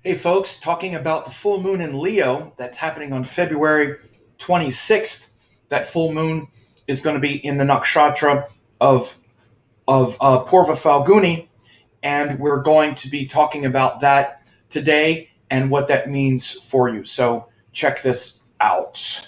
Hey folks, talking about the full moon in Leo that's happening on February 26th. That full moon is going to be in the nakshatra of Purva Phalguni, and we're going to be talking about that today and what that means for you. So check this out.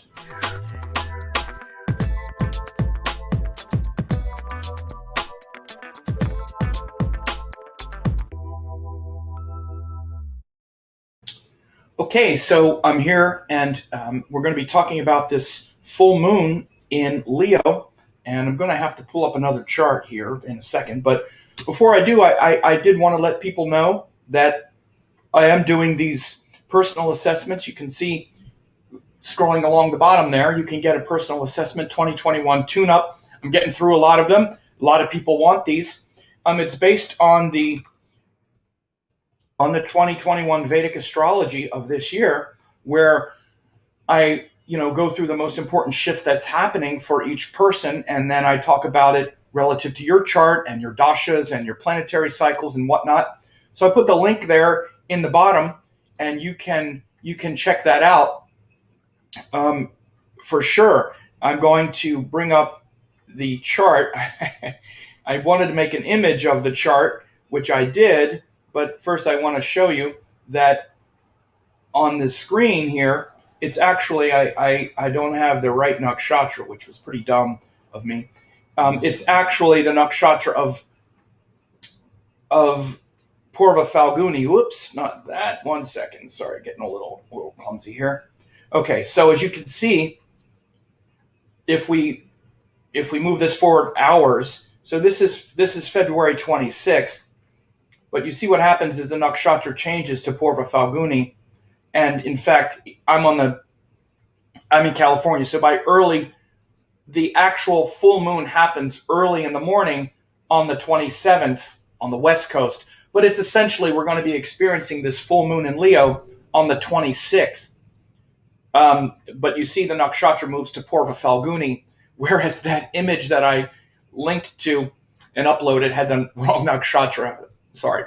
Okay, so I'm here and we're going to be talking about this full moon in Leo, and I'm going to have to pull up another chart here in a second. But before I do, I did want to let people know that I am doing these personal assessments. You can see scrolling along the bottom there, you can get a personal assessment 2021 tune-up. I'm getting through a lot of them. A lot of people want these. It's based on the 2021 Vedic astrology of this year, where I go through the most important shift that's happening for each person, and then I talk about it relative to your chart and your dashas and your planetary cycles and whatnot. So I put the link there in the bottom, and you can check that out for sure. I'm going to bring up the chart. I wanted to make an image of the chart, which I did. But first, I want to show you that on the screen here, it's actually, I don't have the right nakshatra, which was pretty dumb of me. It's actually the nakshatra of Purva Phalguni. Whoops, not that. 1 second. Sorry, getting a little clumsy here. Okay, so as you can see, if we move this forward hours, so this is February 26th. But you see what happens is the nakshatra changes to Purva Phalguni. And in fact, I'm in California. So by early, the actual full moon happens early in the morning on the 27th on the West Coast. But it's essentially, we're going to be experiencing this full moon in Leo on the 26th. But you see the nakshatra moves to Purva Phalguni, whereas that image that I linked to and uploaded had the wrong nakshatra. Sorry,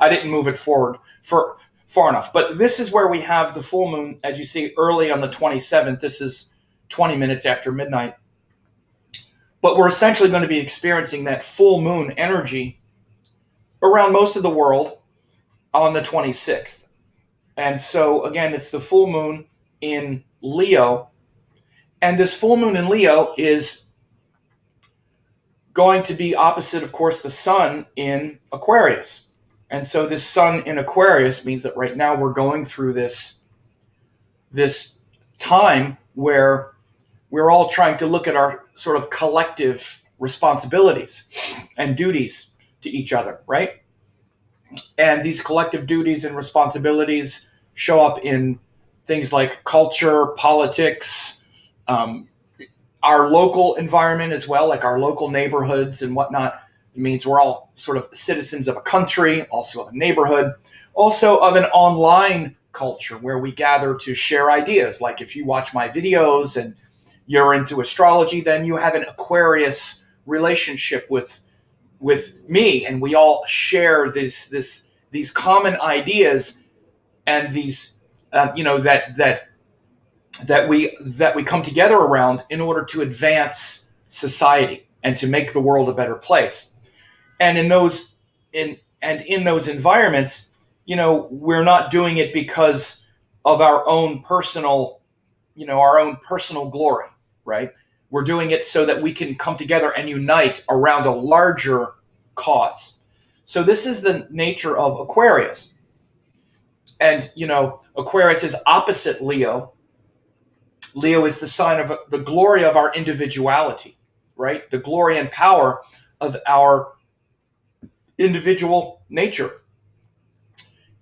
I didn't move it forward far enough. But this is where we have the full moon, as you see, early on the 27th. This is 20 minutes after midnight. But we're essentially going to be experiencing that full moon energy around most of the world on the 26th. And so, again, it's the full moon in Leo. And this full moon in Leo is going to be opposite, of course, the sun in Aquarius. And so this sun in Aquarius means that right now we're going through this time where we're all trying to look at our sort of collective responsibilities and duties to each other, right? And these collective duties and responsibilities show up in things like culture, politics, our local environment as well, like our local neighborhoods and whatnot. It means we're all sort of citizens of a country, also of a neighborhood, also of an online culture where we gather to share ideas. Like if you watch my videos and you're into astrology, then you have an Aquarius relationship with me, and we all share these common ideas and these that we come together around in order to advance society and to make the world a better place. And in those environments, we're not doing it because of our own personal glory, right? We're doing it so that we can come together and unite around a larger cause. So this is the nature of Aquarius. And, Aquarius is opposite Leo. Leo is the sign of the glory of our individuality, right? The glory and power of our individual nature.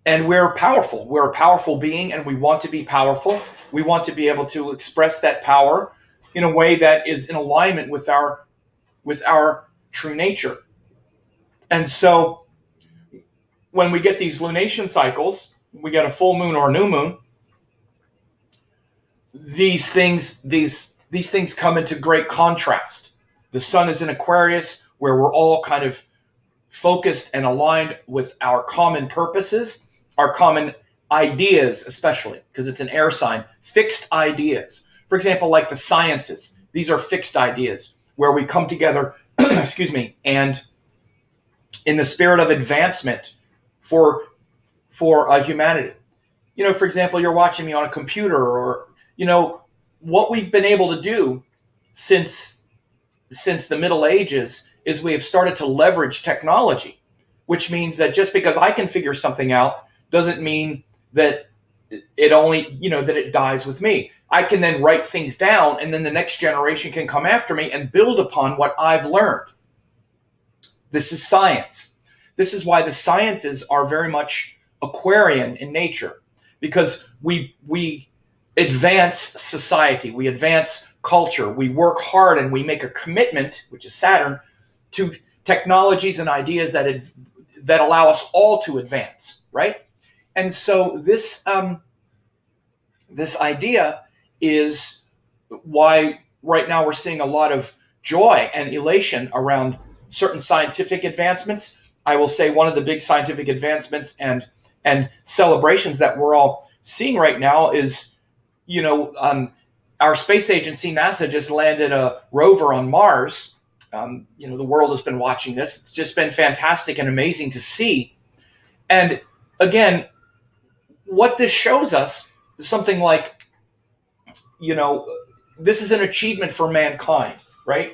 And we're powerful. We're a powerful being, and we want to be powerful. We want to be able to express that power in a way that is in alignment with our true nature. And so when we get these lunation cycles, we get a full moon or a new moon, these things come into great contrast. The sun is in Aquarius, where we're all kind of focused and aligned with our common purposes, our common ideas, especially because it's an air sign, fixed ideas. For example, like the sciences, these are fixed ideas where we come together, excuse me, and in the spirit of advancement for humanity. For example, you're watching me on a computer, or what we've been able to do since the Middle Ages is we have started to leverage technology, which means that just because I can figure something out doesn't mean that that it dies with me. I can then write things down, and then the next generation can come after me and build upon what I've learned. This is science. This is why the sciences are very much Aquarian in nature, because we advance society, we advance culture, we work hard, and we make a commitment, which is Saturn, to technologies and ideas that allow us all to advance, right? And so this idea is why right now we're seeing a lot of joy and elation around certain scientific advancements. I will say one of the big scientific advancements and celebrations that we're all seeing right now is, our space agency, NASA, just landed a rover on Mars. The world has been watching this. It's just been fantastic and amazing to see. And again, what this shows us is something like, this is an achievement for mankind, right?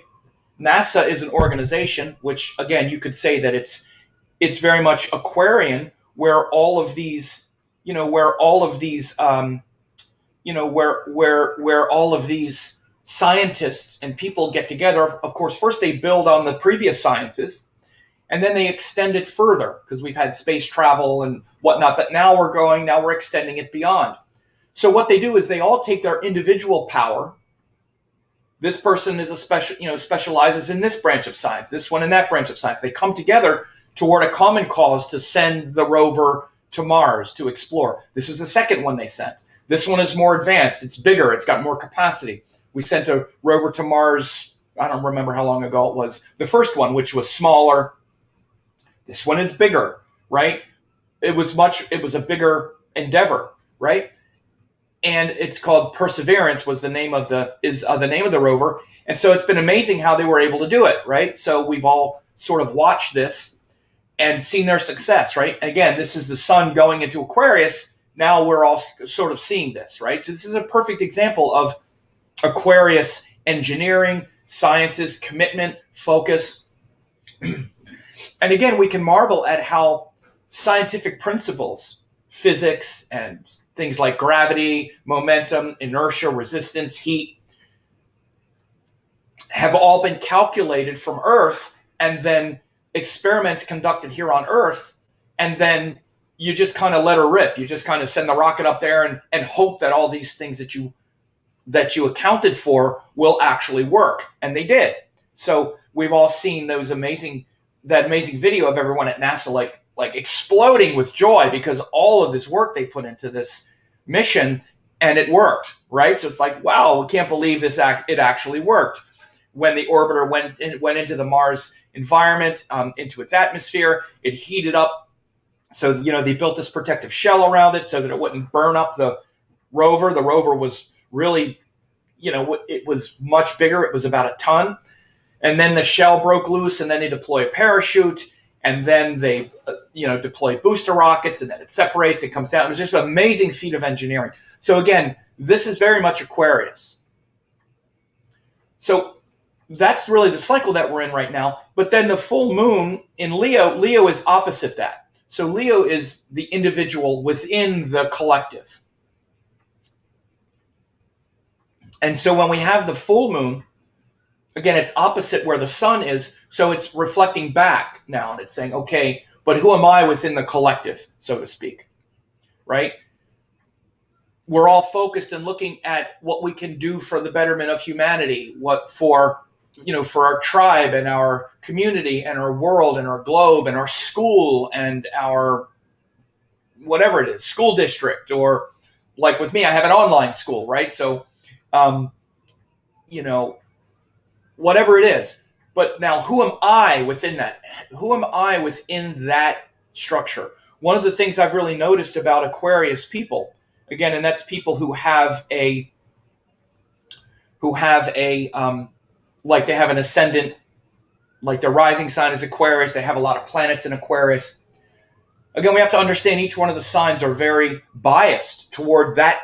NASA is an organization, which again, you could say that it's very much Aquarian, where all of these, where all of these scientists and people get together. Of course, first they build on the previous sciences, and then they extend it further, because we've had space travel and whatnot, but now we're extending it beyond. So what they do is they all take their individual power. This person is specializes in this branch of science, this one in that branch of science. They come together toward a common cause to send the rover to Mars to explore. This was the second one they sent. This one is more advanced. It's bigger. It's got more capacity. We sent a rover to Mars, I don't remember how long ago it was. The first one, which was smaller. This one is bigger, right? It was a bigger endeavor, right? And it's called Perseverance, was the name of the rover. And so it's been amazing how they were able to do it, right? So we've all sort of watched this and seen their success, right? Again, this is the sun going into Aquarius. Now we're all sort of seeing this, right? So this is a perfect example of Aquarius engineering, sciences, commitment, focus. And again, we can marvel at how scientific principles, physics, and things like gravity, momentum, inertia, resistance, heat, have all been calculated from Earth, and then experiments conducted here on Earth, and then you just kind of let her rip. You just kind of send the rocket up there and hope that all these things that you accounted for will actually work. And they did. So we've all seen that amazing video of everyone at NASA like exploding with joy because all of this work they put into this mission, and it worked, right? So it's like, wow, we can't believe it actually worked. When the orbiter went into the Mars environment, into its atmosphere, it heated up. So, they built this protective shell around it so that it wouldn't burn up the rover. The rover was really, it was much bigger. It was about a ton. And then the shell broke loose, and then they deploy a parachute, and then they, deploy booster rockets, and then it separates, it comes down. It was just an amazing feat of engineering. So again, this is very much Aquarius. So that's really the cycle that we're in right now. But then the full moon in Leo is opposite that. So Leo is the individual within the collective. And so when we have the full moon, again, it's opposite where the sun is. So it's reflecting back now, and it's saying, okay, but who am I within the collective, so to speak, right? We're all focused and looking at what we can do for the betterment of humanity, for our tribe and our community and our world and our globe and our school and our whatever it is, school district, or like with me, I have an online school, right? So, whatever it is. But now, who am I within that? Who am I within that structure? one of the things I've really noticed about Aquarius people, again, and that's people who have like they have an ascendant, like their rising sign is Aquarius, they have a lot of planets in Aquarius. Again, we have to understand each one of the signs are very biased toward that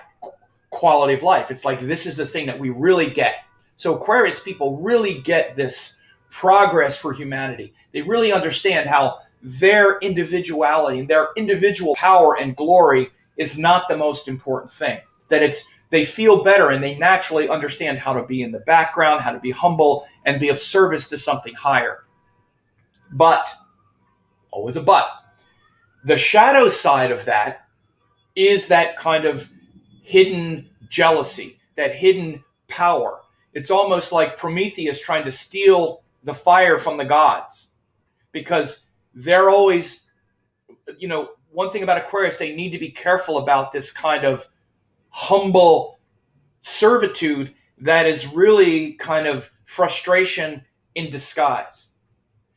quality of life. It's like, this is the thing that we really get. So Aquarius people really get this progress for humanity. They really understand how their individuality and their individual power and glory is not the most important thing. That they feel better and they naturally understand how to be in the background, how to be humble and be of service to something higher. But, always a but, the shadow side of that is that kind of hidden jealousy, that hidden power. It's almost like Prometheus trying to steal the fire from the gods, because they're always, one thing about Aquarius, they need to be careful about this kind of humble servitude that is really kind of frustration in disguise.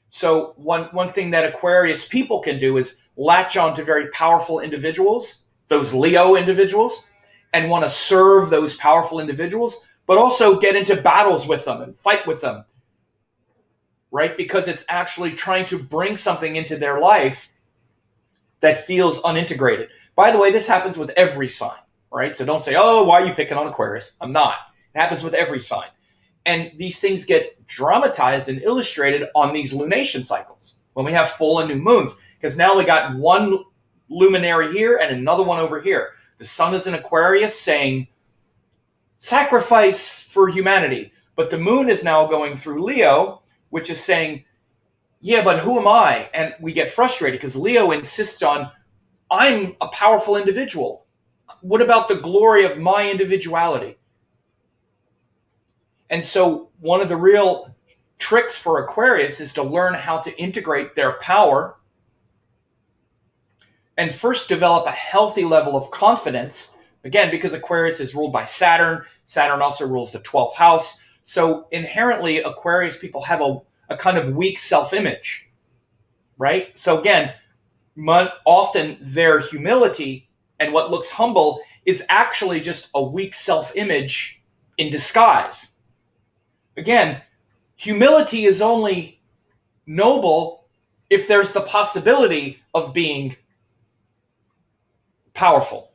So one thing that Aquarius people can do is latch on to very powerful individuals, those Leo individuals, and want to serve those powerful individuals, but also get into battles with them and fight with them, right? Because it's actually trying to bring something into their life that feels unintegrated. By the way, this happens with every sign, right? So don't say, oh, why are you picking on Aquarius? I'm not. It happens with every sign. And these things get dramatized and illustrated on these lunation cycles when we have full and new moons, because now we got one luminary here and another one over here. The sun is in Aquarius saying, sacrifice for humanity. But the moon is now going through Leo, which is saying, yeah, but who am I? And we get frustrated because Leo insists on, I'm a powerful individual. What about the glory of my individuality? And so one of the real tricks for Aquarius is to learn how to integrate their power and first develop a healthy level of confidence. Again, because Aquarius is ruled by Saturn. Saturn also rules the 12th house. So inherently, Aquarius people have a kind of weak self-image, right? So again, often their humility and what looks humble is actually just a weak self-image in disguise. Again, humility is only noble if there's the possibility of being powerful.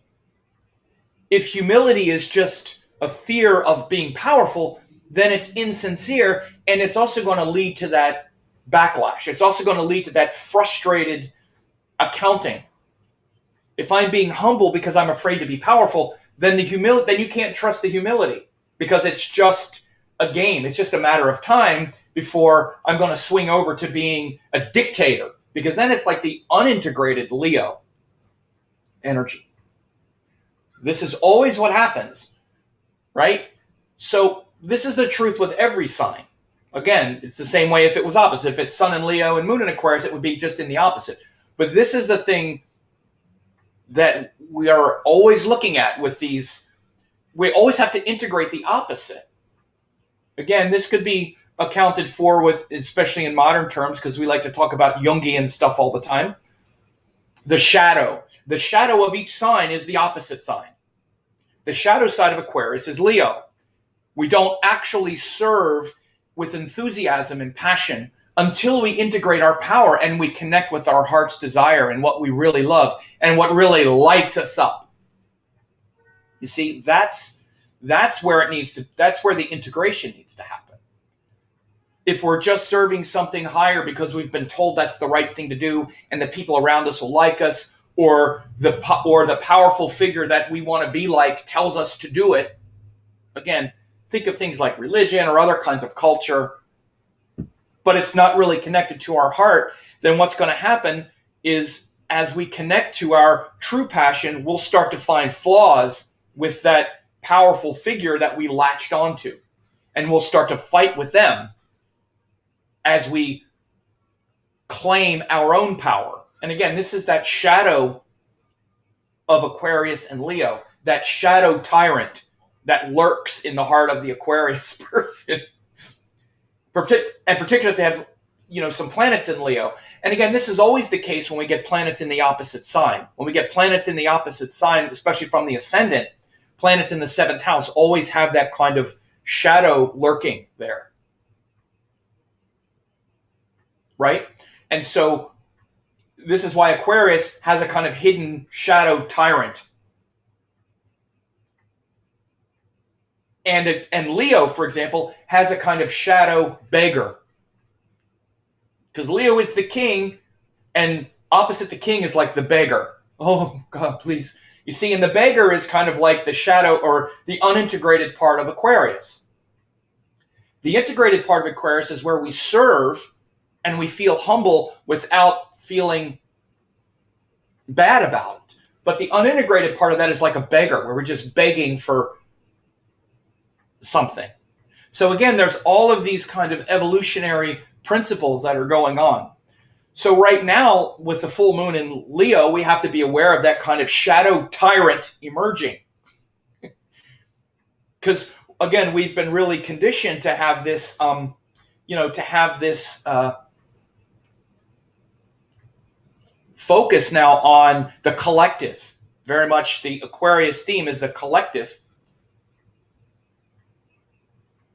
If humility is just a fear of being powerful, then it's insincere, and it's also going to lead to that backlash. It's also going to lead to that frustrated accounting. If I'm being humble because I'm afraid to be powerful, then then you can't trust the humility, because it's just a game. It's just a matter of time before I'm going to swing over to being a dictator, because then it's like the unintegrated Leo energy. This is always what happens, right? So this is the truth with every sign. Again, it's the same way if it was opposite. If it's Sun in Leo and Moon in Aquarius, it would be just in the opposite. But this is the thing that we are always looking at with these. We always have to integrate the opposite. Again, this could be accounted for with, especially in modern terms, because we like to talk about Jungian stuff all the time. The shadow. The shadow of each sign is the opposite sign. The shadow side of Aquarius is Leo. We don't actually serve with enthusiasm and passion until we integrate our power and we connect with our heart's desire and what we really love and what really lights us up. You see, that's where that's where the integration needs to happen. If we're just serving something higher because we've been told that's the right thing to do and the people around us will like us, or the powerful figure that we want to be like tells us to do it. Again, think of things like religion or other kinds of culture, but it's not really connected to our heart. Then what's going to happen is, as we connect to our true passion, we'll start to find flaws with that powerful figure that we latched onto. And we'll start to fight with them as we claim our own power. And again, this is that shadow of Aquarius and Leo, that shadow tyrant that lurks in the heart of the Aquarius person. And particularly if they have, some planets in Leo. And again, this is always the case when we get planets in the opposite sign. When we get planets in the opposite sign, especially from the ascendant, planets in the 7th house always have that kind of shadow lurking there. Right? And so this is why Aquarius has a kind of hidden shadow tyrant. And Leo, for example, has a kind of shadow beggar. Because Leo is the king, and opposite the king is like the beggar. Oh, God, please. You see, and the beggar is kind of like the shadow or the unintegrated part of Aquarius. The integrated part of Aquarius is where we serve and we feel humble without feeling bad about it. But the unintegrated part of that is like a beggar, where we're just begging for something. So again, there's all of these kind of evolutionary principles that are going on. So right now, with the full moon in Leo, we have to be aware of that kind of shadow tyrant emerging. Because again, we've been really conditioned to have this, focus now on the collective. Very much the Aquarius theme is the collective.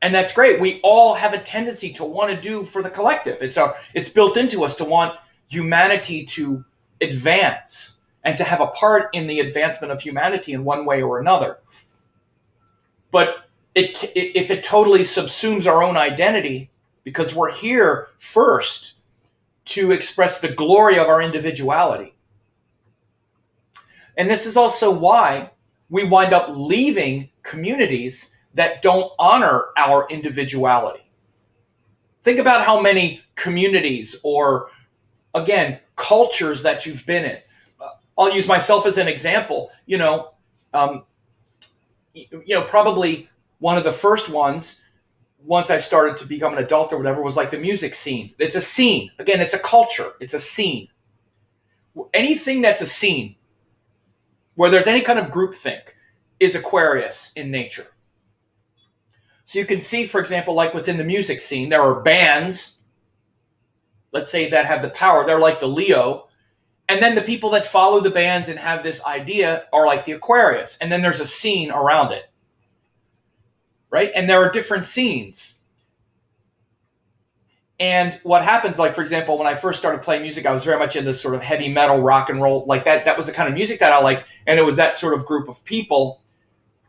And that's great. We all have a tendency to want to do for the collective. It's built into us to want humanity to advance and to have a part in the advancement of humanity in one way or another. But if it totally subsumes our own identity, because we're here first to express the glory of our individuality. And this is also why we wind up leaving communities that don't honor our individuality. Think about how many communities or, again, cultures that you've been in. I'll use myself as an example. Probably one of the first ones, once I started to become an adult or whatever, was like the music scene. It's a scene. Again, it's a culture. It's a scene. Anything that's a scene, where there's any kind of groupthink, is Aquarius in nature. So you can see, for example, like within the music scene, there are bands, let's say, that have the power. They're like the Leo. And then the people that follow the bands and have this idea are like the Aquarius. And then there's a scene around it. Right? And there are different scenes. And what happens, like, for example, when I first started playing music, I was very much into sort of heavy metal, rock and roll. Like that was the kind of music that I liked. And it was that sort of group of people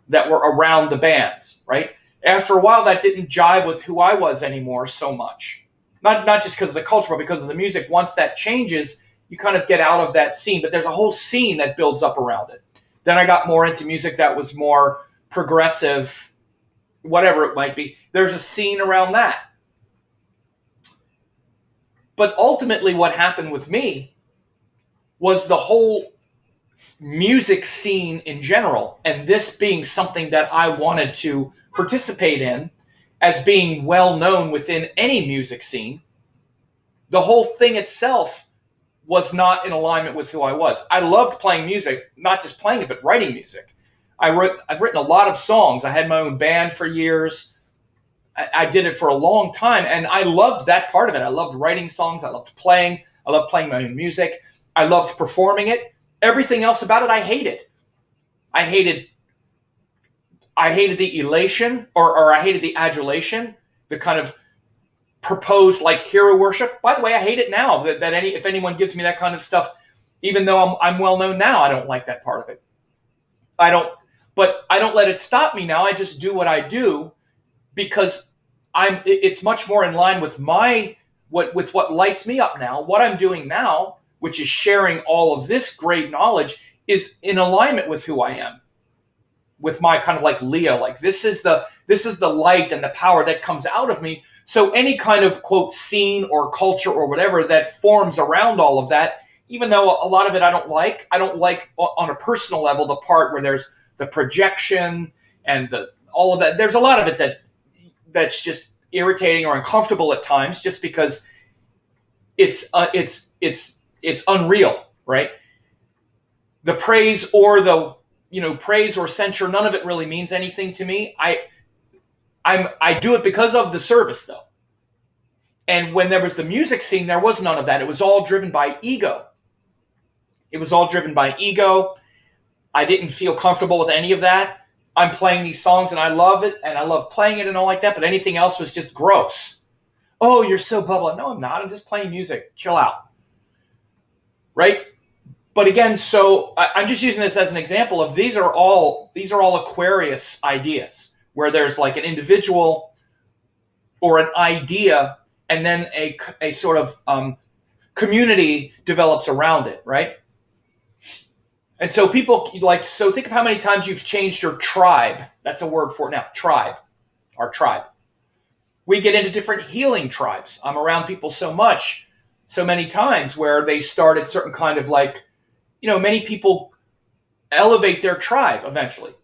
that were around the bands, right? After a while, that didn't jive with who I was anymore so much. Not just because of the culture, but because of the music. Once that changes, you kind of get out of that scene. But there's a whole scene that builds up around it. Then I got more into music that was more progressive, whatever it might be. There's a scene around that. But ultimately, what happened with me was the whole music scene in general, and this being something that I wanted to participate in as being well known within any music scene, the whole thing itself was not in alignment with who I was. I loved playing music, not just playing it, but writing music. I've written a lot of songs. I had my own band for years. I did it for a long time, and I loved that part of it. I loved writing songs. I loved playing. I loved playing my own music. I loved performing it. Everything else about it, I hated. I hated the elation, or I hated the adulation, the kind of proposed like hero worship. By the way, I hate it now. If anyone gives me that kind of stuff, even though I'm well known now, I don't like that part of it. But I don't let it stop me now. I just do what I do because it's much more in line with what lights me up now. What I'm doing now, which is sharing all of this great knowledge, is in alignment with who I am, with my kind of like Leo. Like this is the light and the power that comes out of me. So any kind of quote scene or culture or whatever that forms around all of that, even though a lot of it I don't like on a personal level the part where there's the projection and all of that. There's a lot of it that's just irritating or uncomfortable at times, just because it's unreal, right? The praise or praise or censure, none of it really means anything to me. I do it because of the service, though. And when there was the music scene, there was none of that. It was all driven by ego. It was all driven by ego. I didn't feel comfortable with any of that. I'm playing these songs and I love it and I love playing it and all like that, but anything else was just gross. Oh, you're so bubbly. No, I'm not. I'm just playing music. Chill out. Right? But again, so I'm just using this as an example of these are all Aquarius ideas where there's like an individual or an idea and then a sort of community develops around it, right? And so people so think of how many times you've changed your tribe. That's a word for it now, tribe, our tribe. We get into different healing tribes. I'm around people so many times where they started certain kind of many people elevate their tribe eventually.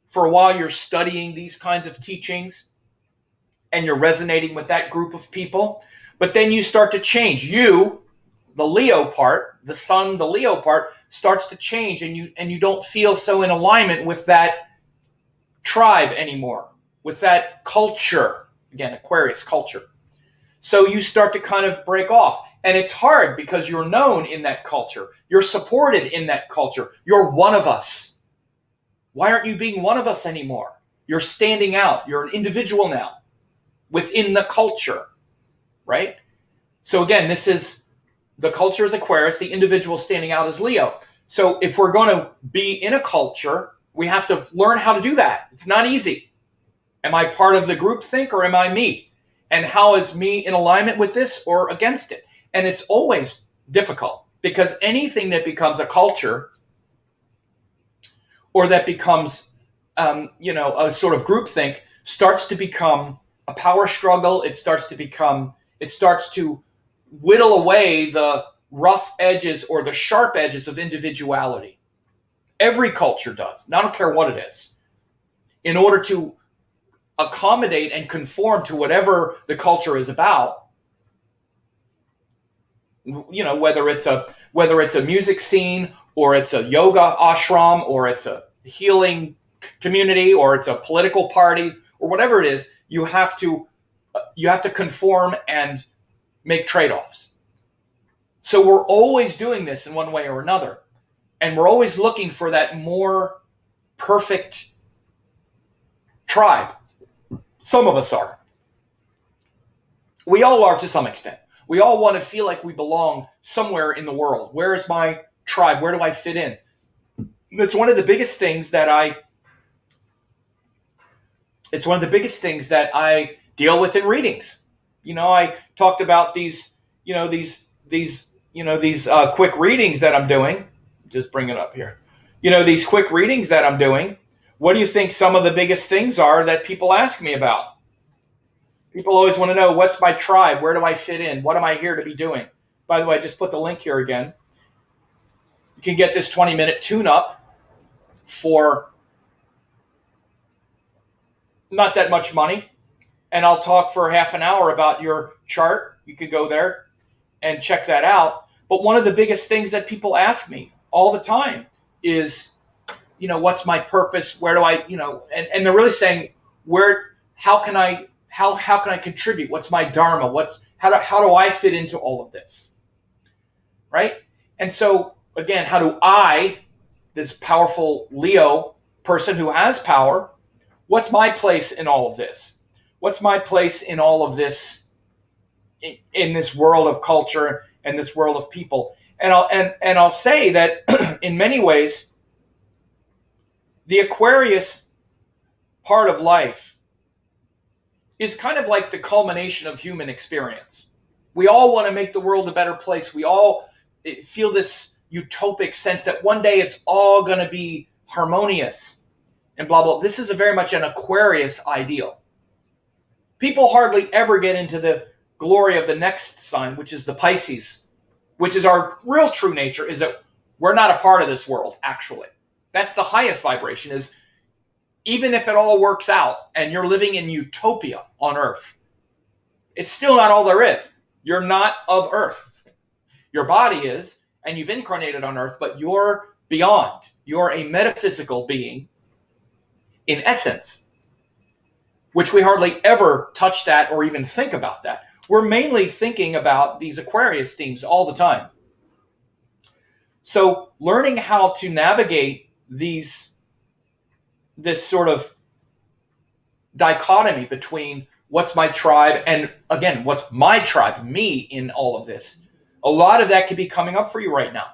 For a while, you're studying these kinds of teachings and you're resonating with that group of people. But then you start to change. You, the Leo part, the sun, the Leo part, starts to change and you don't feel so in alignment with that tribe anymore, with that culture. Again, Aquarius culture. So you start to kind of break off. And it's hard because you're known in that culture. You're supported in that culture. You're one of us. Why aren't you being one of us anymore? You're standing out. You're an individual now within the culture, right? So again, the culture is Aquarius, the individual standing out is Leo. So if we're going to be in a culture, we have to learn how to do that. It's not easy. Am I part of the group think or am I me? And how is me in alignment with this or against it? And it's always difficult because anything that becomes a culture or that becomes, a sort of groupthink starts to become a power struggle. It starts to whittle away the rough edges or the sharp edges of individuality. Every culture does. I don't care what it is. In order to accommodate and conform to whatever the culture is about, whether it's a music scene or it's a yoga ashram or it's a healing community or it's a political party or whatever it is, you have to conform and make trade-offs. So we're always doing this in one way or another. And we're always looking for that more perfect tribe. Some of us are. We all are to some extent. We all want to feel like we belong somewhere in the world. Where is my tribe? Where do I fit in? It's one of the biggest things that I deal with in readings. I talked about these quick readings that I'm doing. Just bring it up here. These quick readings that I'm doing. What do you think some of the biggest things are that people ask me about? People always want to know, what's my tribe? Where do I fit in? What am I here to be doing? By the way, I just put the link here again. You can get this 20-minute tune-up for not that much money. And I'll talk for half an hour about your chart. You could go there and check that out. But one of the biggest things that people ask me all the time is, what's my purpose? Where do I, and they're really saying, how can I contribute? What's my dharma? How do I fit into all of this? Right? And so again, how do I, this powerful Leo person who has power, what's my place in all of this? What's my place in all of this, in this world of culture and this world of people? And I'll say that in many ways, the Aquarius part of life is kind of like the culmination of human experience. We all want to make the world a better place. We all feel this utopic sense that one day it's all going to be harmonious and blah, blah. This is very much an Aquarius ideal. People hardly ever get into the glory of the next sign, which is the Pisces, which is our real true nature, is that we're not a part of this world, actually. That's the highest vibration, is even if it all works out and you're living in utopia on Earth, it's still not all there is. You're not of Earth. Your body is, and you've incarnated on Earth, but you're beyond. You're a metaphysical being in essence, which we hardly ever touch that or even think about that. we're mainly thinking about these Aquarius themes all the time. So learning how to navigate this sort of dichotomy between what's my tribe and, again, what's my tribe, me, in all of this, a lot of that could be coming up for you right now.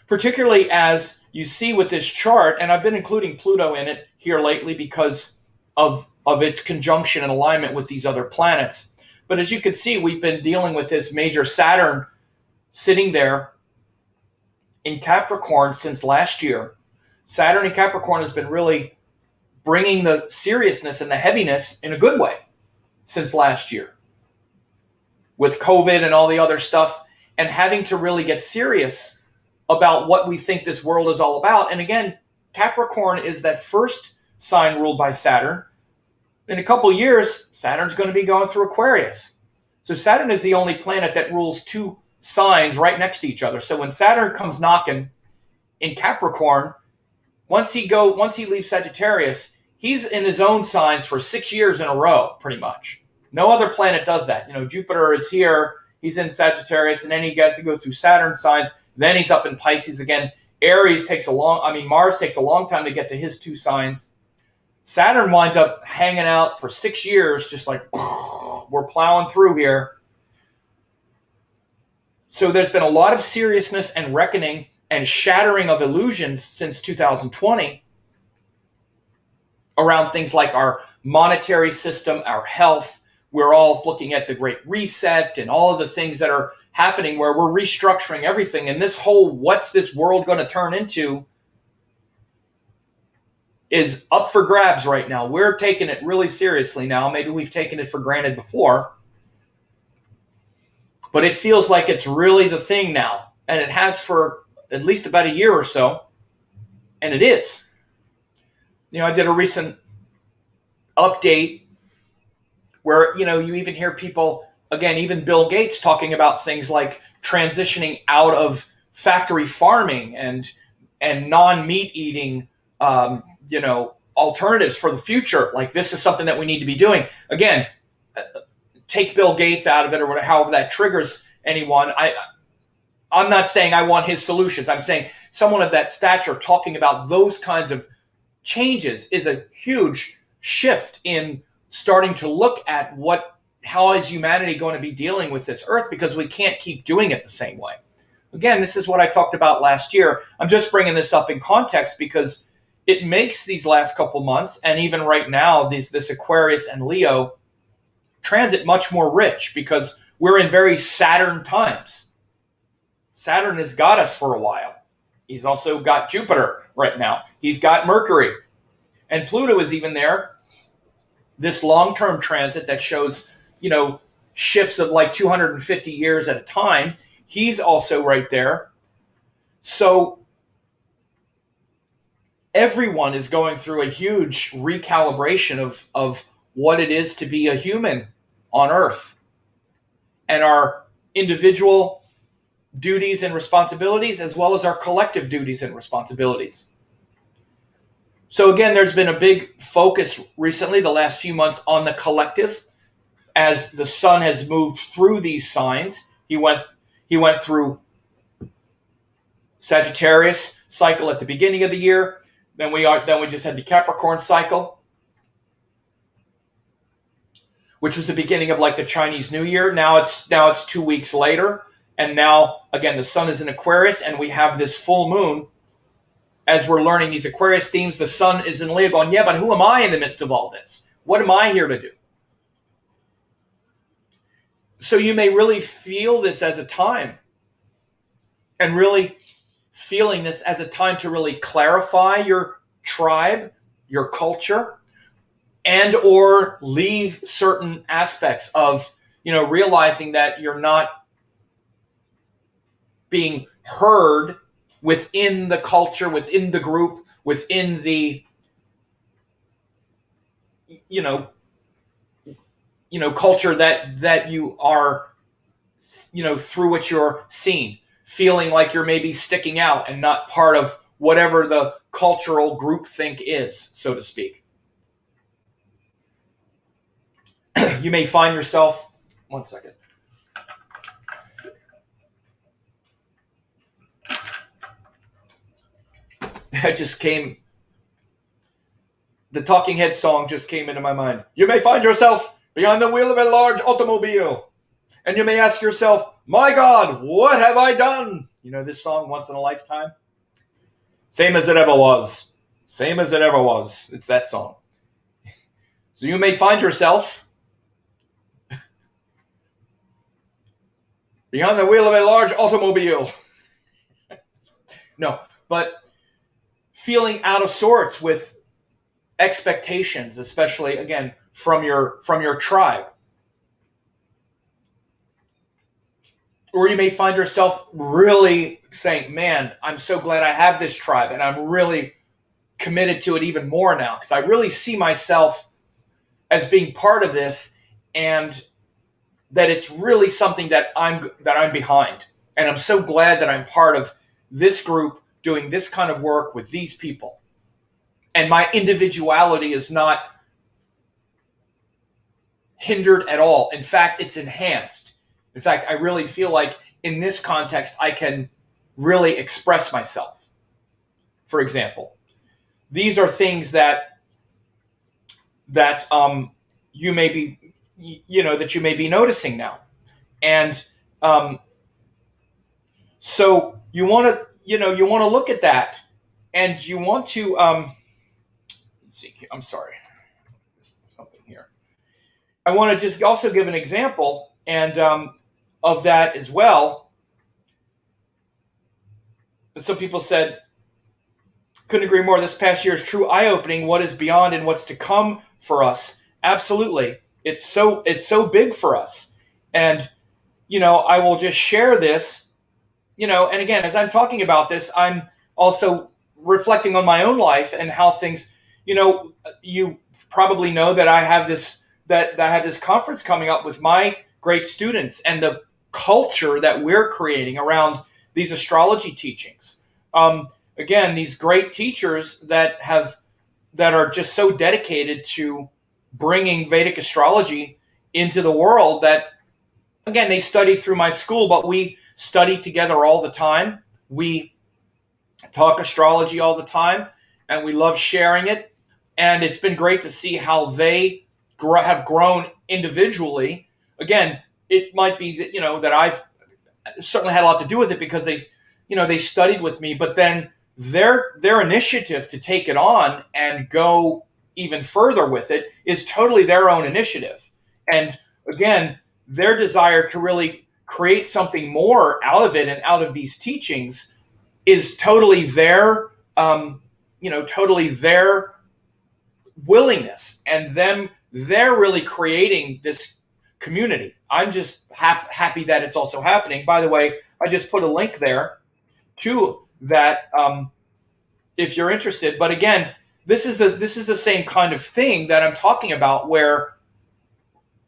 Particularly as you see with this chart, and I've been including Pluto in it here lately because of its conjunction and alignment with these other planets. But as you can see, we've been dealing with this major Saturn sitting there in Capricorn since last year. Saturn in Capricorn has been really bringing the seriousness and the heaviness in a good way since last year. With COVID and all the other stuff, and having to really get serious about what we think this world is all about. And again, Capricorn is that first sign ruled by Saturn. In a couple years, Saturn's going to be going through Aquarius. So Saturn is the only planet that rules two signs right next to each other. So when Saturn comes knocking in Capricorn, once he leaves Sagittarius, he's in his own signs for 6 years in a row, pretty much. No other planet does that. Jupiter is here, he's in Sagittarius, and then he gets to go through Saturn signs, then he's up in Pisces again. Mars takes a long time to get to his two signs. Saturn winds up hanging out for 6 years, just like we're plowing through here. So there's been a lot of seriousness and reckoning and shattering of illusions since 2020 around things like our monetary system, our health. We're all looking at the Great Reset and all of the things that are happening where we're restructuring everything. And this whole what's this world going to turn into is up for grabs right now. We're taking it really seriously now. Maybe we've taken it for granted before. But it feels like it's really the thing now. And it has for at least about a year or so. And it is. I did a recent update where, you even hear people, again, even Bill Gates talking about things like transitioning out of factory farming and non-meat eating, alternatives for the future. Like, this is something that we need to be doing. Again, take Bill Gates out of it or whatever, however that triggers anyone. I'm not saying I want his solutions. I'm saying someone of that stature talking about those kinds of changes is a huge shift in starting to look at how is humanity going to be dealing with this earth, because we can't keep doing it the same way. Again, this is what I talked about last year. I'm just bringing this up in context because it makes these last couple months, and even right now, this Aquarius and Leo transit much more rich because we're in very Saturn times. Saturn has got us for a while. He's also got Jupiter right now. He's got Mercury. And Pluto is even there. This long-term transit that shows, shifts of like 250 years at a time. He's also right there. So everyone is going through a huge recalibration of what it is to be a human on Earth. And our individual duties and responsibilities, as well as our collective duties and responsibilities. So again, there's been a big focus recently, the last few months, on the collective. As the sun has moved through these signs, he went through Sagittarius cycle at the beginning of the year. Then we just had the Capricorn cycle, which was the beginning of like the Chinese New Year. Now it's 2 weeks later. And now, again, the sun is in Aquarius, and we have this full moon. As we're learning these Aquarius themes, the sun is in Leo going, yeah, but who am I in the midst of all this? What am I here to do? So you may really feel this as a time, and really feeling this as a time to really clarify your tribe, your culture, and or leave certain aspects of, realizing that you're not being heard within the culture, within the group, within the, culture that you are, through which you're seen, feeling like you're maybe sticking out and not part of whatever the cultural groupthink is, so to speak. You may find yourself, one second. The Talking Heads song just came into my mind. You may find yourself behind the wheel of a large automobile, and you may ask yourself, my God, what have I done? You know this song, Once in a Lifetime? Same as it ever was. Same as it ever was. It's that song. So you may find yourself behind the wheel of a large automobile. No, but feeling out of sorts with expectations, especially, again, from your tribe. Or you may find yourself really saying, man, I'm so glad I have this tribe, and I'm really committed to it even more now, because I really see myself as being part of this, and that it's really something that I'm behind. And I'm so glad that I'm part of this group doing this kind of work with these people. And my individuality is not hindered at all. In fact, it's enhanced. In fact, I really feel like in this context, I can really express myself. For example, these are things that you may be, that you may be noticing now. And so you want to look at that, and you want to, let's see, I'm sorry, something here. I want to just also give an example and of that as well. But some people said, couldn't agree more. This past year is true eye-opening. What is beyond and what's to come for us? Absolutely. It's so big for us. And, I will just share this, and again, as I'm talking about this, I'm also reflecting on my own life and how things, you probably know that I have this conference coming up with my great students, and the culture that we're creating around these astrology teachings. Again, these great teachers that are just so dedicated to bringing Vedic astrology into the world that, again, they study through my school, but we study together all the time. We talk astrology all the time, and we love sharing it. And it's been great to see how they have grown individually. Again, it might be that, that I've certainly had a lot to do with it, because they studied with me, but then their initiative to take it on and go even further with it is totally their own initiative. And again, their desire to really create something more out of it and out of these teachings is totally their willingness, and they're really creating this community. I'm just happy that it's also happening. By the way, I just put a link there to that if you're interested. But again, this is the same kind of thing that I'm talking about, where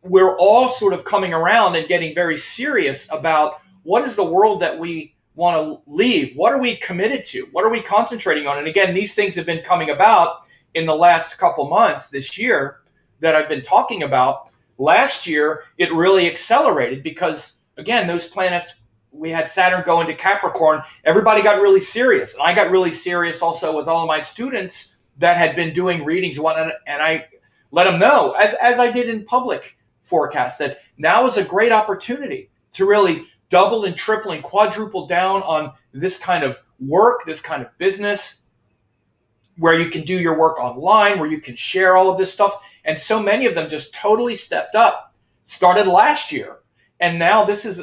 we're all sort of coming around and getting very serious about what is the world that we want to leave. What are we committed to? What are we concentrating on? And again, these things have been coming about in the last couple months this year that I've been talking about. Last year, it really accelerated because, again, those planets, we had Saturn go into Capricorn. Everybody got really serious. And I got really serious also with all of my students that had been doing readings and whatnot. And I let them know, as I did in public forecast, that now is a great opportunity to really double and triple and quadruple down on this kind of work, this kind of business, where you can do your work online, where you can share all of this stuff. And so many of them just totally stepped up, started last year. And now this is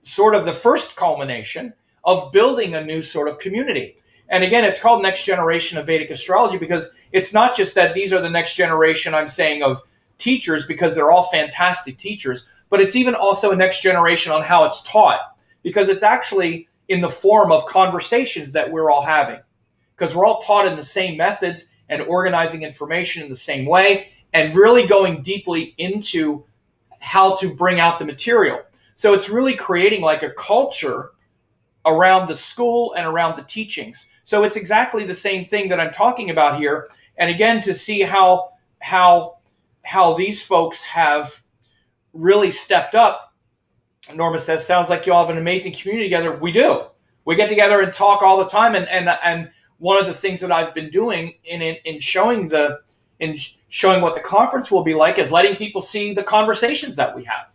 sort of the first culmination of building a new sort of community. And again, it's called Next Generation of Vedic Astrology, because it's not just that these are the next generation, I'm saying, of teachers, because they're all fantastic teachers, but it's even also a next generation on how it's taught, because it's actually in the form of conversations that we're all having, because we're all taught in the same methods and organizing information in the same way, and really going deeply into how to bring out the material. So it's really creating like a culture around the school and around the teachings. So it's exactly the same thing that I'm talking about here. And again, to see how these folks have really stepped up. Norma says, sounds like you all have an amazing community together. We do. We get together and talk all the time. And one of the things that I've been doing in showing what the conference will be like is letting people see the conversations that we have.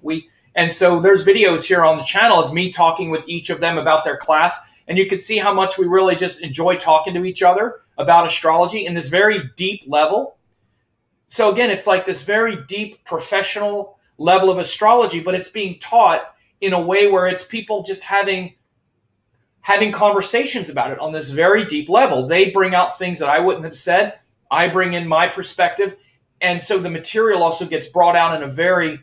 And so there's videos here on the channel of me talking with each of them about their class. And you can see how much we really just enjoy talking to each other about astrology in this very deep level. So again, it's like this very deep professional level of astrology, but it's being taught in a way where it's people just having conversations about it on this very deep level. They bring out things that I wouldn't have said. I bring in my perspective. And so the material also gets brought out in a very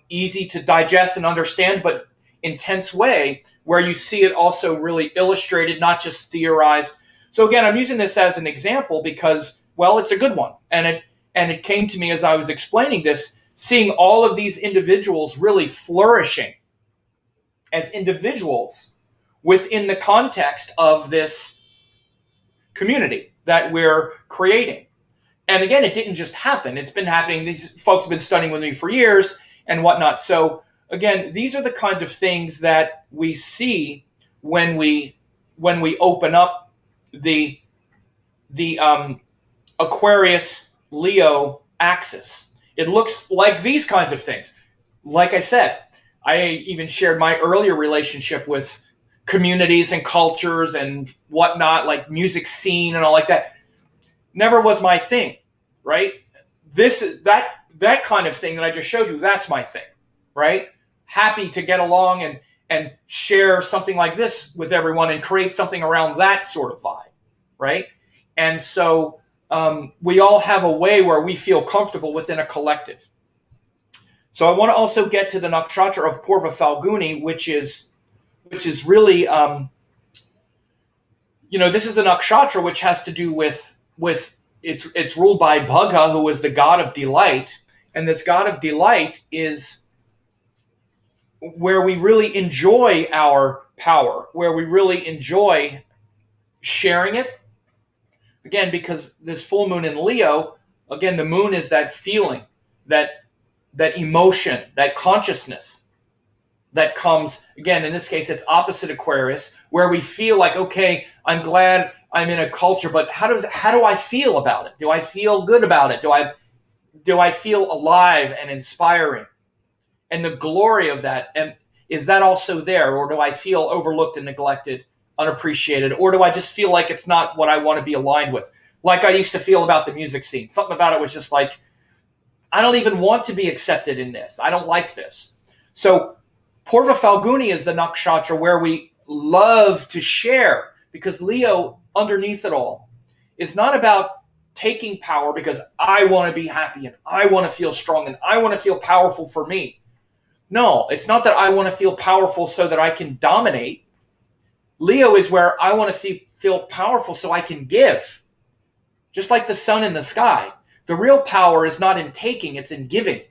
easy to digest and understand, but intense way, where you see it also really illustrated, not just theorized. So again, I'm using this as an example because, well, it's a good one. And it came to me as I was explaining this, seeing all of these individuals really flourishing as individuals within the context of this community that we're creating. And again, it didn't just happen. It's been happening. These folks have been studying with me for years and whatnot. So again, these are the kinds of things that we see when we open up the Aquarius Leo axis. It looks like these kinds of things. Like I said, I even shared my earlier relationship with communities and cultures and whatnot, like music scene and all like that. Never was my thing, right? That kind of thing that I just showed you, that's my thing, right? Happy to get along and share something like this with everyone and create something around that sort of vibe, right? And so we all have a way where we feel comfortable within a collective. So I want to also get to the nakshatra of Purva Phalguni, which is really, this is the nakshatra which has to do with it's ruled by Bhagha, who is the god of delight, and this god of delight is where we really enjoy our power, where we really enjoy sharing it. Again, because this full moon in Leo, again, the moon is that feeling, that emotion, that consciousness that comes, again, in this case, it's opposite Aquarius, where we feel like, okay, I'm glad I'm in a culture, but how do I feel about it? Do I feel good about it? Do I feel alive and inspiring? And the glory of that, and is that also there? Or do I feel overlooked and neglected, unappreciated? Or do I just feel like it's not what I want to be aligned with? Like I used to feel about the music scene. Something about it was just like, I don't even want to be accepted in this. I don't like this. So Purva Phalguni is the nakshatra where we love to share, because Leo, underneath it all, is not about taking power because I want to be happy and I want to feel strong and I want to feel powerful for me. No, it's not that I want to feel powerful so that I can dominate. Leo is where I want to feel powerful so I can give. Just like the sun in the sky. The real power is not in taking, it's in giving.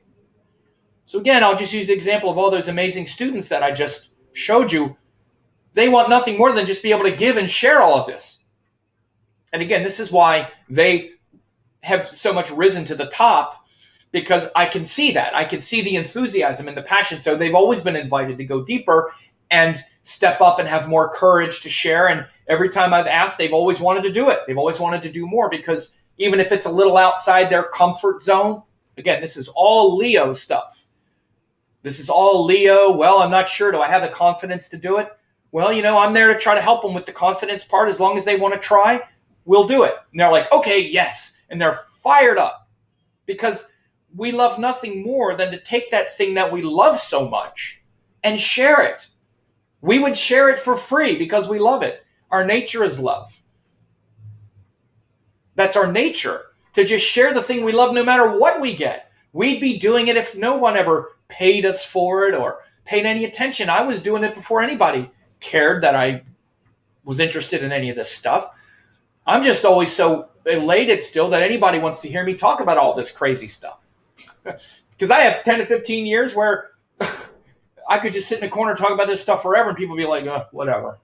So again, I'll just use the example of all those amazing students that I just showed you. They want nothing more than just be able to give and share all of this. And again, this is why they have so much risen to the top, because I can see that. I can see the enthusiasm and the passion. So they've always been invited to go deeper and step up and have more courage to share. And every time I've asked, they've always wanted to do it. They've always wanted to do more, because even if it's a little outside their comfort zone, again, this is all Leo stuff. This is all Leo. Well, I'm not sure. Do I have the confidence to do it? Well, I'm there to try to help them with the confidence part. As long as they want to try, we'll do it. And they're like, okay, yes. And they're fired up, because we love nothing more than to take that thing that we love so much and share it. We would share it for free because we love it. Our nature is love. That's our nature, to just share the thing we love no matter what we get. We'd be doing it if no one ever paid us for it or paid any attention. I was doing it before anybody cared that I was interested in any of this stuff. I'm just always so elated still that anybody wants to hear me talk about all this crazy stuff. Because I have 10 to 15 years where I could just sit in a corner and talk about this stuff forever and people be like, whatever.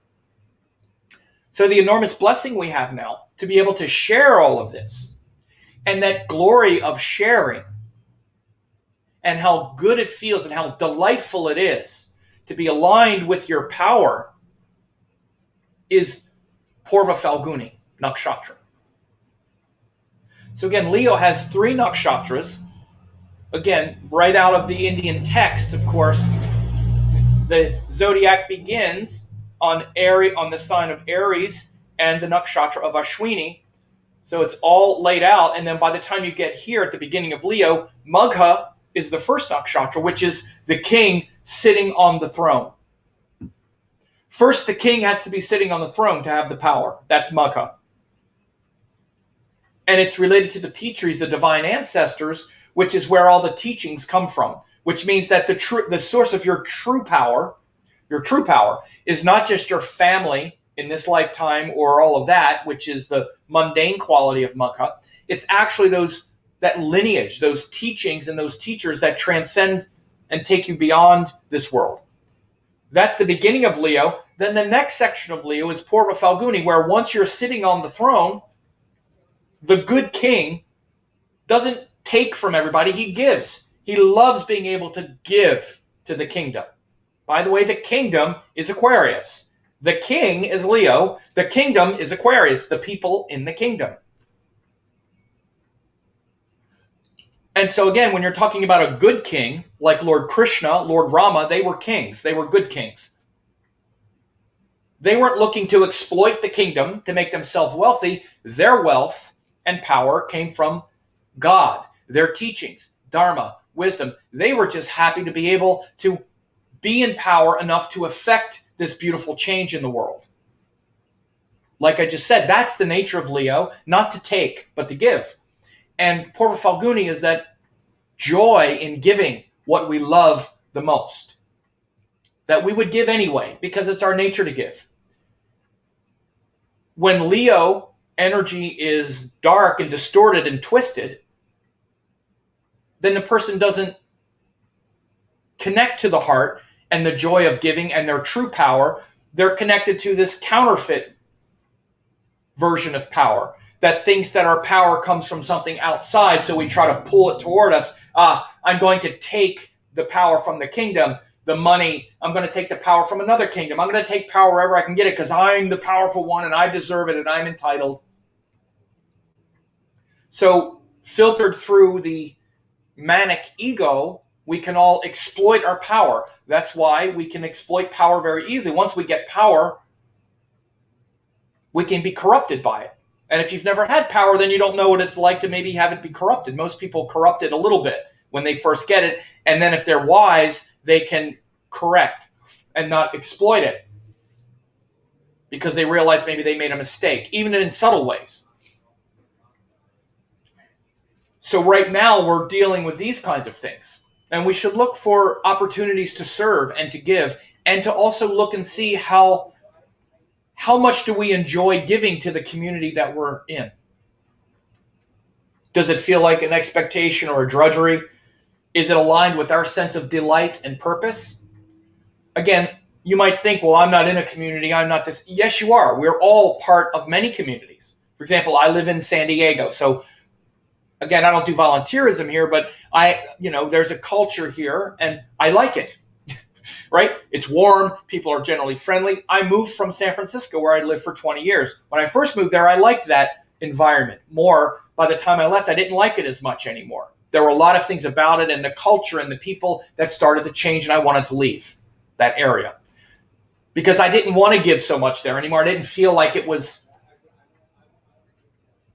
So the enormous blessing we have now to be able to share all of this, and that glory of sharing and how good it feels and how delightful it is to be aligned with your power is Purva Phalguni nakshatra. So again, Leo has 3 nakshatras. Again, right out of the Indian text, of course, the zodiac begins on the sign of Aries and the nakshatra of Ashwini. So it's all laid out. And then by the time you get here at the beginning of Leo, Magha is the first nakshatra, which is the king sitting on the throne. First, the king has to be sitting on the throne to have the power. That's Magha. And it's related to the Pitris, the divine ancestors, which is where all the teachings come from, which means that the source of your true power is not just your family in this lifetime or all of that, which is the mundane quality of Magha. It's actually that lineage, those teachings and those teachers that transcend and take you beyond this world. That's the beginning of Leo. Then the next section of Leo is Purva Phalguni, where once you're sitting on the throne, the good king doesn't take from everybody, he gives. He loves being able to give to the kingdom. By the way, the kingdom is Aquarius. The king is Leo. The kingdom is Aquarius, the people in the kingdom. And so again, when you're talking about a good king, like Lord Krishna, Lord Rama, they were kings. They were good kings. They weren't looking to exploit the kingdom to make themselves wealthy. Their wealth and power came from God, their teachings, dharma, wisdom. They were just happy to be able to be in power enough to affect this beautiful change in the world. Like I just said, that's the nature of Leo, not to take, but to give. And Purva Phalguni is that joy in giving what we love the most, that we would give anyway, because it's our nature to give. When Leo energy is dark and distorted and twisted, then the person doesn't connect to the heart and the joy of giving and their true power. They're connected to this counterfeit version of power that thinks that our power comes from something outside, so we try to pull it toward us. I'm going to take the power from the kingdom, the money. I'm going to take the power from another kingdom. I'm going to take power wherever I can get it because I'm the powerful one and I deserve it and I'm entitled. So filtered through the manic ego, we can all exploit our power. That's why we can exploit power very easily. Once we get power, we can be corrupted by it. And if you've never had power, then you don't know what it's like to maybe have it be corrupted. Most people corrupt it a little bit when they first get it. And then if they're wise, they can correct and not exploit it because they realize maybe they made a mistake, even in subtle ways. So right now we're dealing with these kinds of things. And we should look for opportunities to serve and to give, and to also look and see how much do we enjoy giving to the community that we're in. Does it feel like an expectation or a drudgery? Is it aligned with our sense of delight and purpose? Again, you might think, well, I'm not in a community, I'm not this. Yes, you are. We're all part of many communities. For example, I live in San Diego, so again, I don't do volunteerism here, but there's a culture here and I like it, right? It's warm. People are generally friendly. I moved from San Francisco where I lived for 20 years. When I first moved there, I liked that environment more. By the time I left, I didn't like it as much anymore. There were a lot of things about it and the culture and the people that started to change, and I wanted to leave that area because I didn't want to give so much there anymore. I didn't feel like it was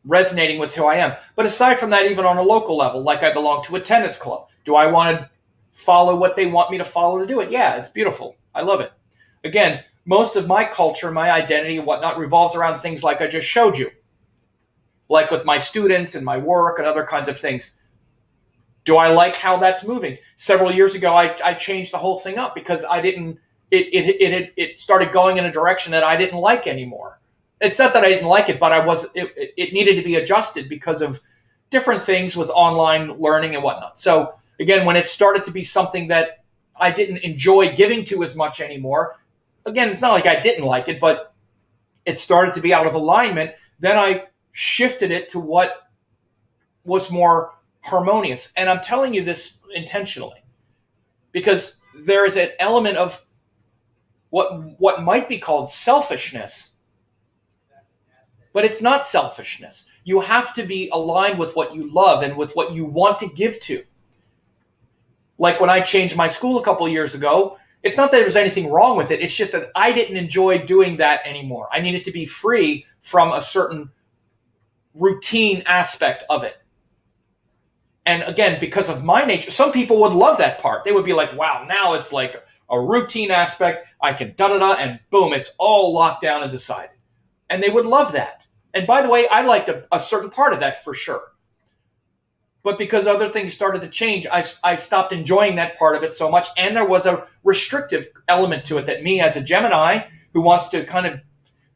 resonating with who I am. But aside from that, even on a local level, like I belong to a tennis club. Do I want to follow what they want me to follow to do it? Yeah, it's beautiful. I love it. Again, most of my culture, my identity and whatnot revolves around things like I just showed you. Like with my students and my work and other kinds of things. Do I like how that's moving? Several years ago, I changed the whole thing up because it started going in a direction that I didn't like anymore. It's not that I didn't like it, but it needed to be adjusted because of different things with online learning and whatnot. So again, when it started to be something that I didn't enjoy giving to as much anymore, again, it's not like I didn't like it, but it started to be out of alignment. Then I shifted it to what was more harmonious. And I'm telling you this intentionally, because there is an element of what might be called selfishness, but it's not selfishness. You have to be aligned with what you love and with what you want to give to. Like when I changed my school a couple of years ago, it's not that there was anything wrong with it. It's just that I didn't enjoy doing that anymore. I needed to be free from a certain routine aspect of it. And again, because of my nature, some people would love that part. They would be like, wow, now it's like a routine aspect. I can da-da-da, and boom, it's all locked down and decided. And they would love that. And by the way, I liked a certain part of that for sure. But because other things started to change, I stopped enjoying that part of it so much. And there was a restrictive element to it that me as a Gemini who wants to kind of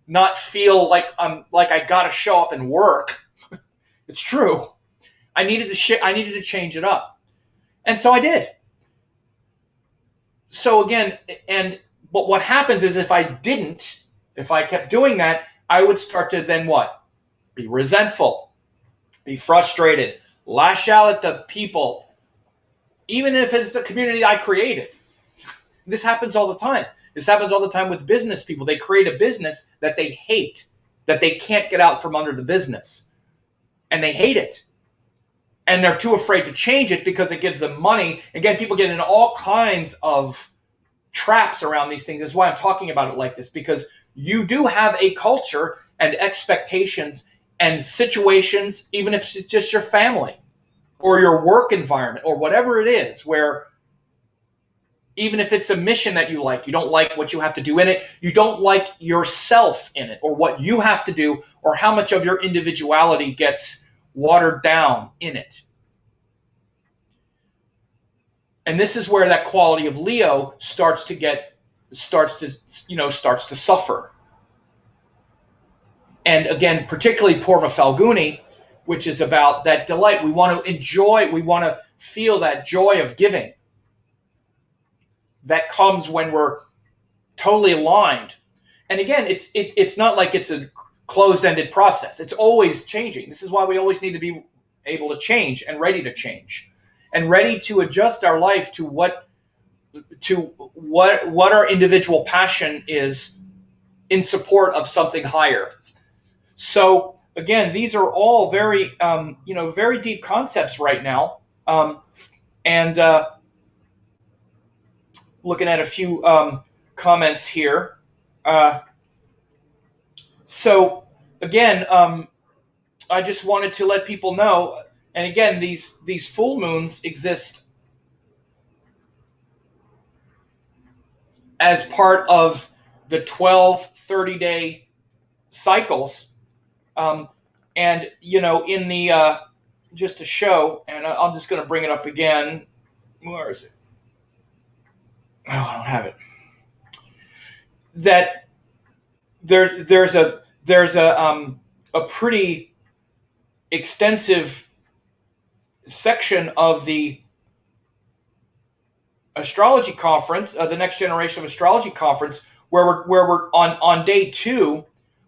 not feel like I got to show up and work. It's true. I needed to change it up. And so I did. So again, but what happens is if I kept doing that, I would start to then what? Be resentful, be frustrated, lash out at the people, even if it's a community I created. This happens all the time. This happens all the time with business people. They create a business that they hate, that they can't get out from under the business. And they hate it. And they're too afraid to change it because it gives them money. Again, people get in all kinds of traps around these things. That's why I'm talking about it like this, because you do have a culture and expectations and situations, even if it's just your family or your work environment or whatever it is, where even if it's a mission that you don't like what you have to do in it, you don't like yourself in it or what you have to do or how much of your individuality gets watered down in it. And this is where that quality of Leo starts to suffer. And again, particularly Purva Phalguni, which is about that delight. We want to enjoy, we want to feel that joy of giving. That comes when we're totally aligned. And again, it's not like it's a closed-ended process. It's always changing. This is why we always need to be able to change and ready to change and ready to adjust our life to what our individual passion is in support of something higher. So again, these are all very, very deep concepts right now. And looking at a few comments here. So again, I just wanted to let people know, and again, these full moons exist as part of the 12 30-day cycles. And, in the, just to show, and I'm just going to bring it up again. Where is it? Oh, I don't have it. That there's a pretty extensive section of the astrology conference, the Next Generation of Astrology conference, where we're on day 2.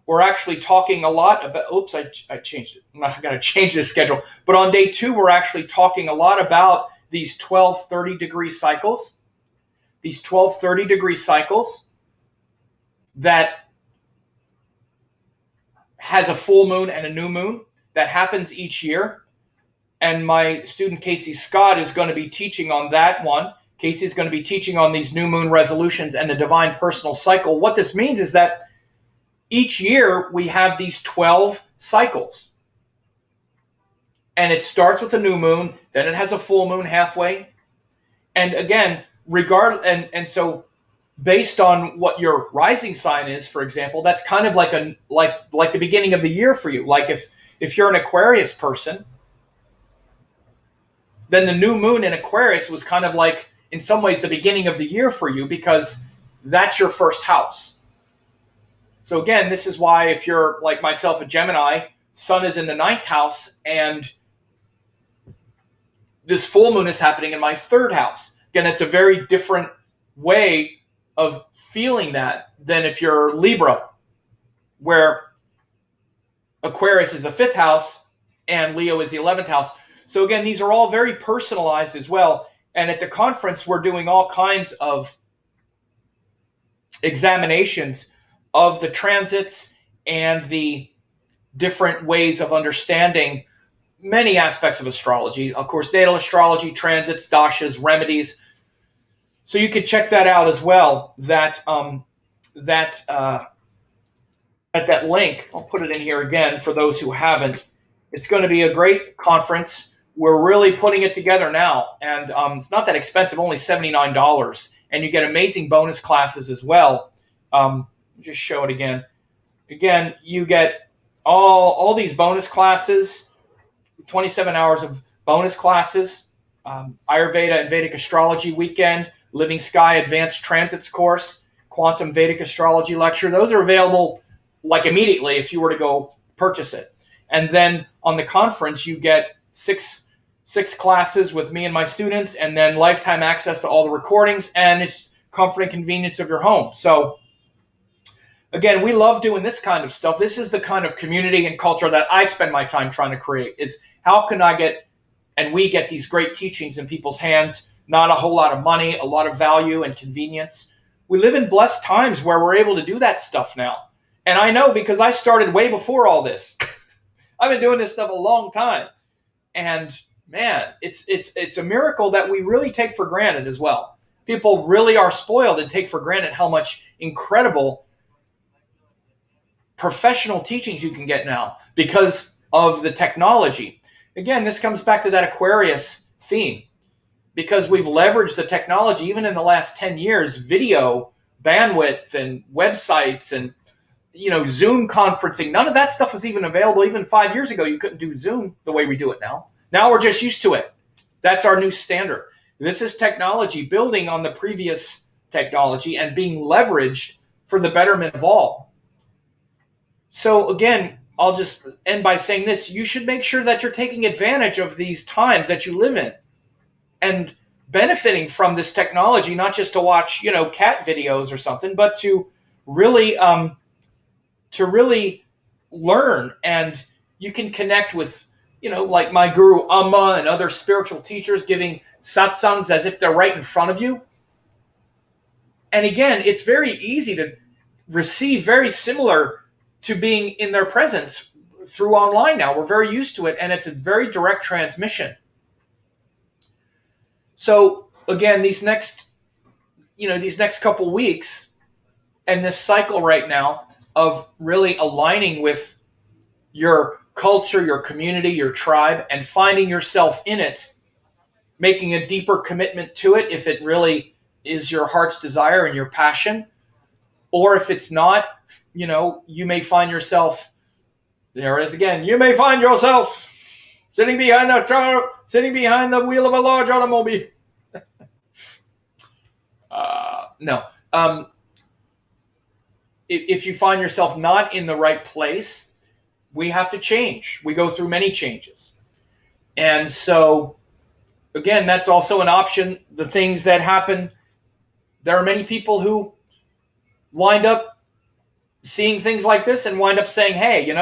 We're actually talking a lot about, oops, I changed it. I got to change the schedule. But on day 2, we're actually talking a lot about these 12 30-degree cycles. These 12 30-degree cycles that has a full moon and a new moon that happens each year. And my student Casey Scott is going to be teaching on that one. Casey's going to be teaching on these new moon resolutions and the divine personal cycle. What this means is that each year we have these 12 cycles. And it starts with a new moon, then it has a full moon halfway. And again, so based on what your rising sign is, for example, that's kind of like the beginning of the year for you. Like if you're an Aquarius person, then the new moon in Aquarius was kind of like, in some ways, the beginning of the year for you, because that's your first house. So again, this is why if you're like myself, a Gemini, Sun is in the 9th house, and this full moon is happening in my 3rd house. Again, it's a very different way of feeling that than if you're Libra, where Aquarius is the 5th house and Leo is the 11th house. So again, these are all very personalized as well. And at the conference, we're doing all kinds of examinations of the transits and the different ways of understanding many aspects of astrology. Of course, natal astrology, transits, dashas, remedies. So you can check that out as well. That at that link, I'll put it in here again for those who haven't. It's going to be a great conference. We're really putting it together now, and it's not that expensive, only $79, and you get amazing bonus classes as well. Just show it again. Again, you get all these bonus classes, 27 hours of bonus classes, Ayurveda and Vedic Astrology Weekend, Living Sky Advanced Transits course, Quantum Vedic Astrology Lecture. Those are available like immediately if you were to go purchase it. And then on the conference, you get six classes with me and my students, and then lifetime access to all the recordings, and it's comfort and convenience of your home. So again, we love doing this kind of stuff. This is the kind of community and culture that I spend my time trying to create, is how can I get, and we get these great teachings in people's hands, not a whole lot of money, a lot of value and convenience. We live in blessed times where we're able to do that stuff now. And I know because I started way before all this. I've been doing this stuff a long time. And man, it's a miracle that we really take for granted as well. People really are spoiled and take for granted how much incredible professional teachings you can get now because of the technology. Again, this comes back to that Aquarius theme, because we've leveraged the technology even in the last 10 years, video bandwidth and websites and Zoom conferencing. None of that stuff was even available. Even 5 years ago, you couldn't do Zoom the way we do it now. Now we're just used to it. That's our new standard. This is technology building on the previous technology and being leveraged for the betterment of all. So again, I'll just end by saying this. You should make sure that you're taking advantage of these times that you live in and benefiting from this technology, not just to watch, cat videos or something, but to really learn. And you can connect with, like my guru Amma and other spiritual teachers giving satsangs as if they're right in front of you. And again, it's very easy to receive, very similar to being in their presence through online now. We're very used to it, and it's a very direct transmission. So again, these next couple weeks and this cycle right now of really aligning with your culture, your community, your tribe, and finding yourself in it, making a deeper commitment to it if it really is your heart's desire and your passion. Or if it's not, you may find yourself, there it is again, you may find yourself sitting behind the wheel of a large automobile. If you find yourself not in the right place, we have to change. We go through many changes. And so, again, that's also an option. The things that happen, there are many people who wind up seeing things like this and wind up saying, hey,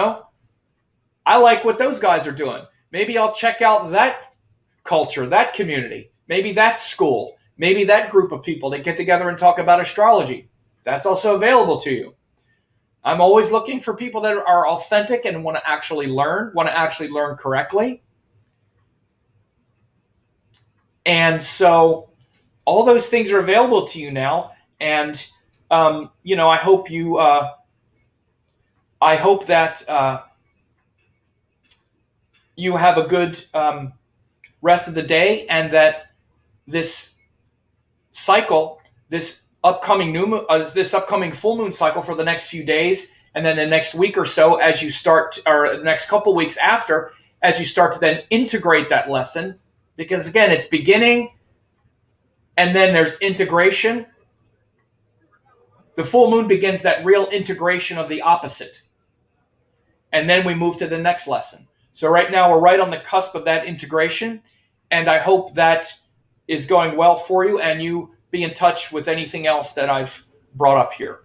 I like what those guys are doing. Maybe I'll check out that culture, that community, maybe that school, maybe that group of people that get together and talk about astrology. That's also available to you. I'm always looking for people that are authentic and want to actually learn correctly. And so all those things are available to you now. And, I hope that you have a good rest of the day, and that this cycle, this upcoming full moon cycle for the next few days, and then the next week or so, as you start, or the next couple weeks after, as you start to then integrate that lesson, because again, it's beginning, and then there's integration. The full moon begins that real integration of the opposite. And then we move to the next lesson. So right now we're right on the cusp of that integration. And I hope that is going well for you, and you be in touch with anything else that I've brought up here.